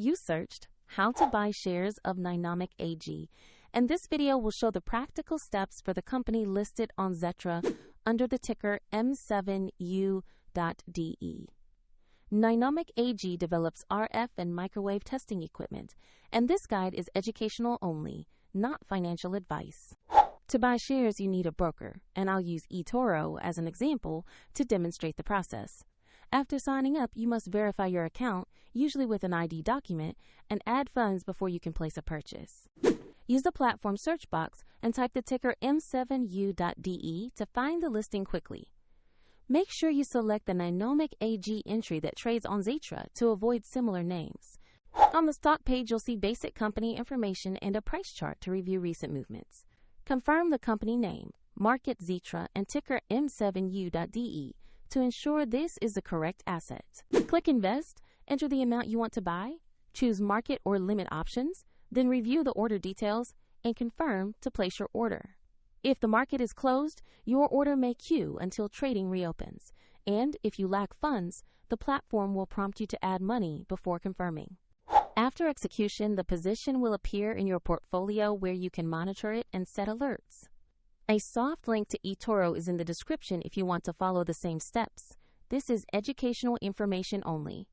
You searched how to buy shares of Nynomic AG, and this video will show the practical steps for the company listed on Xetra under the ticker M7U.DE. Nynomic AG develops RF and microwave testing equipment, and this guide is educational only, not financial advice. To buy shares, you need a broker, and I'll use eToro as an example to demonstrate the process. After signing up, you must verify your account, usually with an ID document, and add funds before you can place a purchase. Use the platform search box and type the ticker M7U.DE to find the listing quickly. Make sure you select the Nynomic AG entry that trades on Xetra to avoid similar names. On the stock page, you'll see basic company information and a price chart to review recent movements. Confirm the company name, market Xetra, and ticker M7U.DE to ensure this is the correct asset. Click Invest, enter the amount you want to buy, choose Market or Limit options, then review the order details and confirm to place your order. If the market is closed, your order may queue until trading reopens, and if you lack funds, the platform will prompt you to add money before confirming. After execution, the position will appear in your portfolio where you can monitor it and set alerts. A soft link to eToro is in the description if you want to follow the same steps. This is educational information only.